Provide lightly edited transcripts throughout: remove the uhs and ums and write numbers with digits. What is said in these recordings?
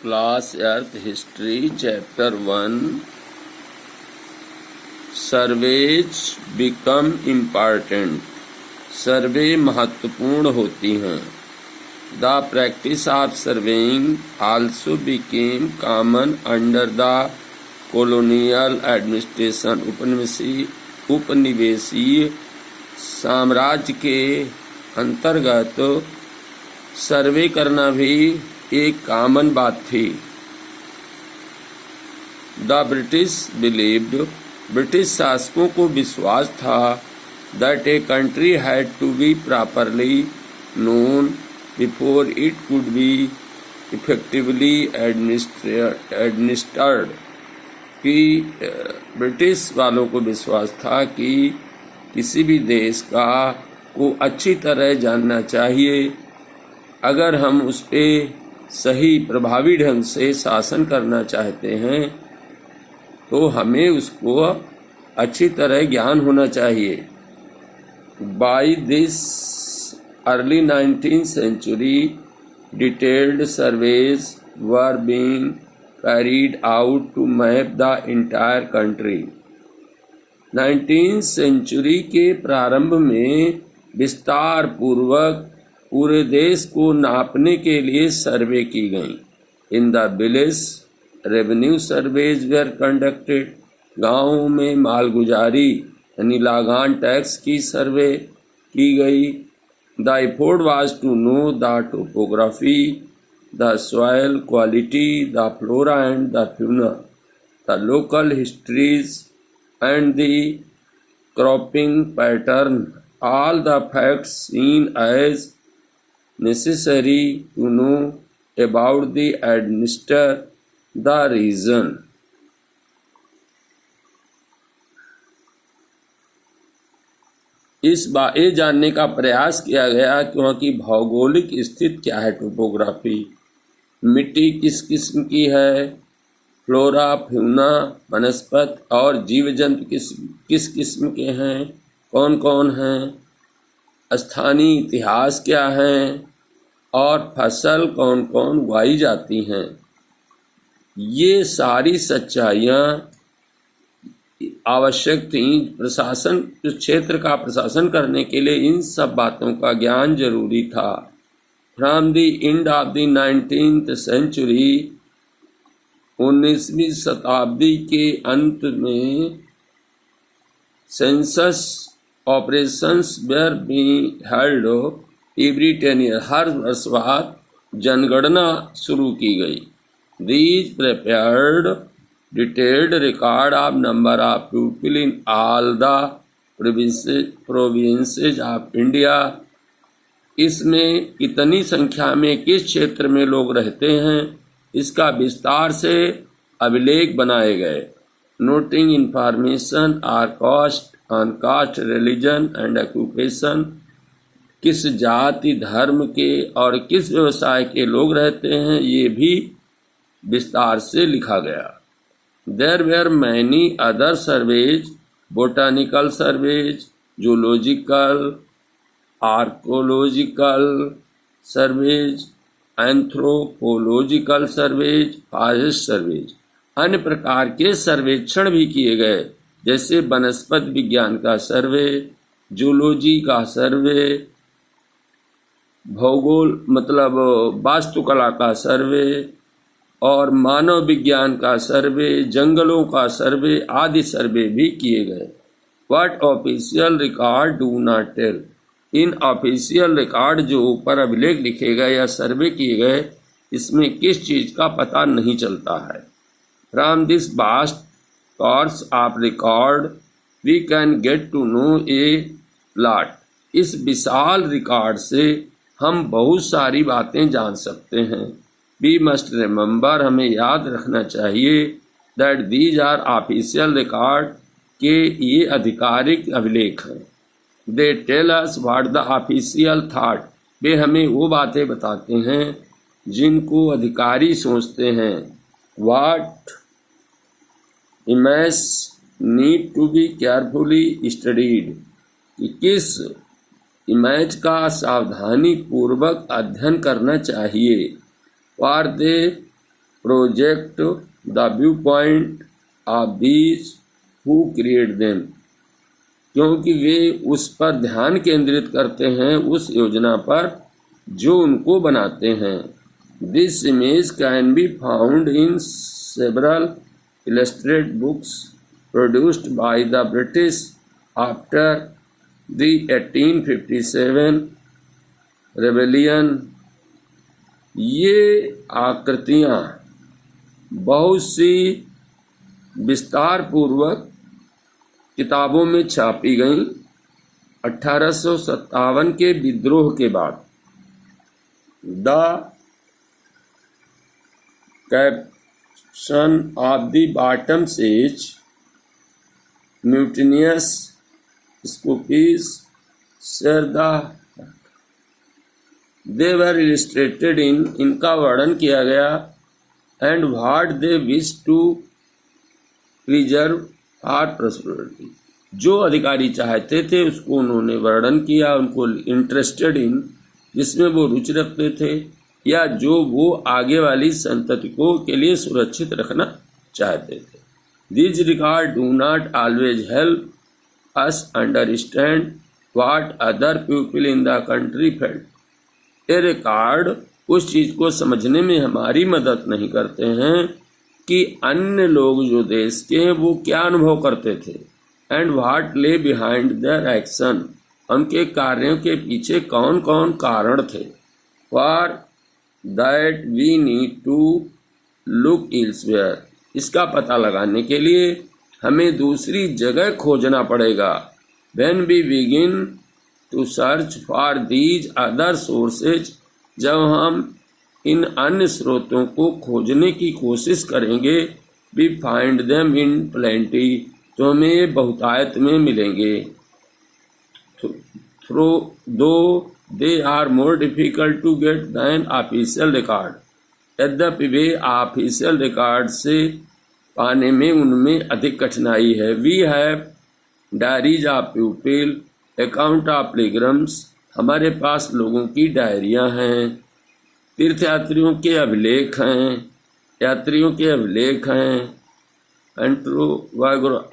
Class अर्थ history chapter 1 surveys become important. Survey महत्वपूर्ण होती हैं। The practice of surveying also became common under the colonial administration. उपनिवेशीय साम्राज्य के अंतर्गत सर्वे करना भी एक कॉमन बात थी। द ब्रिटिश बिलीव्ड, ब्रिटिश शासकों को विश्वास था that a country had to be properly known before it could be effectively administered. कि ब्रिटिश वालों को विश्वास था कि किसी भी देश को अच्छी तरह जानना चाहिए। अगर हम उस पर सही प्रभावी ढंग से शासन करना चाहते हैं तो हमें उसको अच्छी तरह ज्ञान होना चाहिए। By this early 19th century detailed surveys were being carried out to map the entire country। 19th century के प्रारंभ में विस्तार पूर्वक पूरे देश को नापने के लिए सर्वे की गई। In the village revenue surveys were conducted. गाँवों में मालगुजारी यानी लागान टैक्स की सर्वे की गई। The effort was to know the topography, the soil quality, the flora and the fauna, the local histories and the cropping pattern, all the facts seen as necessary to know about the administer the region। ये जानने का प्रयास किया गया क्योंकि भौगोलिक स्थिति क्या है, टोपोग्राफी, मिट्टी किस किस्म की है, फ्लोरा फ्यूना वनस्पति और जीव जंतु किस किस्म के हैं, कौन कौन हैं, स्थानीय इतिहास क्या है और फसल कौन कौन उगाई जाती हैं। ये सारी सच्चाइयाँ आवश्यक थीं। प्रशासन, क्षेत्र का प्रशासन करने के लिए इन सब बातों का ज्ञान जरूरी था। From the end of the 19th century, 19वीं शताब्दी के अंत में census operations were being held every 10 years। हर वर्ष बाद जनगणना शुरू की गई। These prepared detailed record of number of people in all the provinces of India. इसमें कितनी संख्या में किस क्षेत्र में लोग रहते हैं इसका विस्तार से अभिलेख बनाए गए। Noting information are caste on caste, religion and occupation, किस जाति धर्म के और किस व्यवसाय के लोग रहते हैं ये भी विस्तार से लिखा गया। There were many other surveys, botanical surveys, zoological, archaeological surveys, anthropological surveys, forest surveys. अन्य प्रकार के सर्वेक्षण भी किए गए जैसे वनस्पति विज्ञान का सर्वे, जूलॉजी का सर्वे, भूगोल मतलब वास्तुकला का सर्वे और मानव विज्ञान का सर्वे, जंगलों का सर्वे आदि सर्वे भी किए गए। What official record do not tell. In official record जो ऊपर अभिलेख लिखे गए या सर्वे किए गए इसमें किस चीज़ का पता नहीं चलता है। From this vast course of record we can get to know a lot। इस विशाल रिकॉर्ड से हम बहुत सारी बातें जान सकते हैं। We must remember, हमें याद रखना चाहिए that these are official record, के ये आधिकारिक अभिलेख हैं। They tell us what the official thought, वे हमें वो बातें बताते हैं जिनको अधिकारी सोचते हैं। What image need to be carefully studied, कि किस इमेज का सावधानी पूर्वक अध्ययन करना चाहिए। For they project the view point of these who create them, क्योंकि वे उस पर ध्यान केंद्रित करते हैं, उस योजना पर जो उनको बनाते हैं। This image can be found in several illustrated books produced by the British after the 1857 rebellion। ये आकृतियाँ बहुत सी विस्तार पूर्वक किताबों में छापी गईं 1857 के विद्रोह के बाद। The caption of the bottom says mutinous scoopies share the, they were illustrated in, इनका वर्णन किया गया, and what they wish to preserve for prosperity, जो अधिकारी चाहते थे उसको उन्होंने वर्णन किया, उनको इंटरेस्टेड इन, जिसमें वो रुचि रखते थे या जो वो आगे वाली संतति को के लिए सुरक्षित रखना चाहते थे। These records do not always help us understand what other people in the country felt। ये रिकॉर्ड उस चीज को समझने में हमारी मदद नहीं करते हैं कि अन्य लोग जो देश के हैं वो क्या अनुभव करते थे। And what lay behind their action, उनके कार्यों के पीछे कौन कौन कारण थे। For that we need to look elsewhere, इसका पता लगाने के लिए हमें दूसरी जगह खोजना पड़ेगा। When we begin to search for these other sources, जब हम इन अन्य स्रोतों को खोजने की कोशिश करेंगे, we find them in plenty, तो हमें ये बहुतायत में मिलेंगे। थ्रो दो they are more difficult to get than official record, यद्यपि वे ऑफिशियल रिकॉर्ड से पाने में उनमें अधिक कठिनाई है। We have diaries of people, account of pilgrims, हमारे पास लोगों की डायरियां हैं, तीर्थयात्रियों के अभिलेख हैं, यात्रियों के अभिलेख हैं,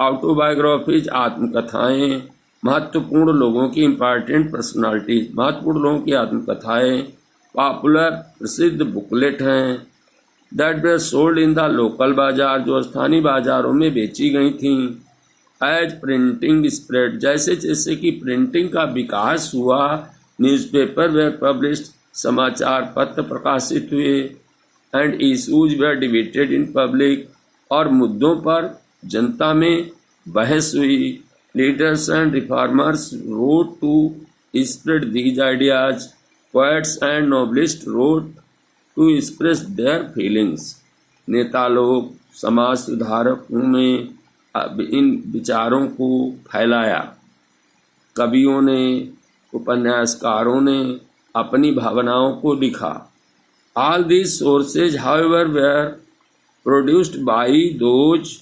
ऑटोबायोग्राफीज, आत्मकथाएं, महत्वपूर्ण लोगों की इम्पॉर्टेंट पर्सनालिटीज, महत्वपूर्ण लोगों की आत्मकथाएं, पॉपुलर प्रसिद्ध बुकलेट हैं, that were sold in the local बाजार, जो स्थानीय बाजारों में बेची गई थीं। एज प्रिंटिंग स्प्रेड, जैसे जैसे कि प्रिंटिंग का विकास हुआ, न्यूज़पेपर वे पब्लिश्ड, समाचार पत्र प्रकाशित हुए, and issues were debated in public, और मुद्दों पर जनता में बहस हुई। Leaders and reformers wrote to spread these ideas, poets and novelist wrote to express their feelings, नेता लोग, समाज सुधारकों में इन विचारों को फैलाया। कवियों ने, उपन्यासकारों ने अपनी भावनाओं को लिखा। All these sources however were produced by those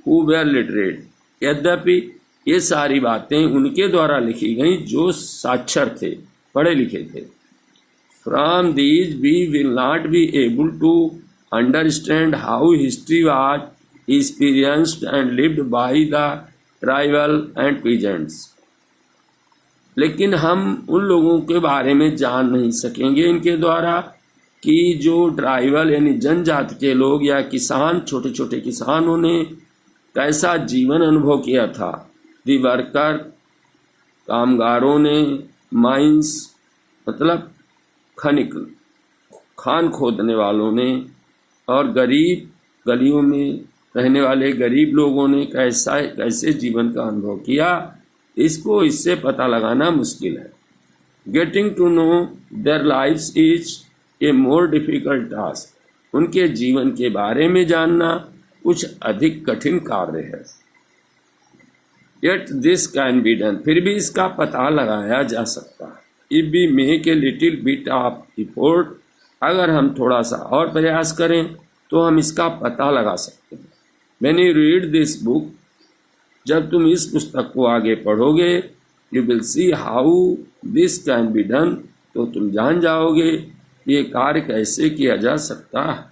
who were literate, यद्यपि ये सारी बातें उनके द्वारा लिखी गई जो साक्षर थे, पढ़े लिखे थे। From these we will not be able to understand how history was experienced and lived by the tribal and peasants, लेकिन हम उन लोगों के बारे में जान नहीं सकेंगे इनके द्वारा कि जो ट्राइबल यानी जनजाति के लोग या किसान, छोटे छोटे किसानों ने कैसा जीवन अनुभव किया था। दी वर्कर, कामगारों ने, माइंस मतलब खनिक, खान खोदने वालों ने, और गरीब, गलियों में रहने वाले गरीब लोगों ने कैसे जीवन का अनुभव किया, इसको इससे पता लगाना मुश्किल है। Getting to know their lifes is a more difficult task, उनके जीवन के बारे में जानना कुछ अधिक कठिन कार्य है। Yet this can be done, फिर भी इसका पता लगाया जा सकता है। If we make a little bit of effort, अगर हम थोड़ा सा और प्रयास करें तो हम इसका पता लगा सकते हैं। When you read this book, जब तुम इस पुस्तक को आगे पढ़ोगे, you will see how this can be done, तो तुम जान जाओगे ये कार्य कैसे किया जा सकता है।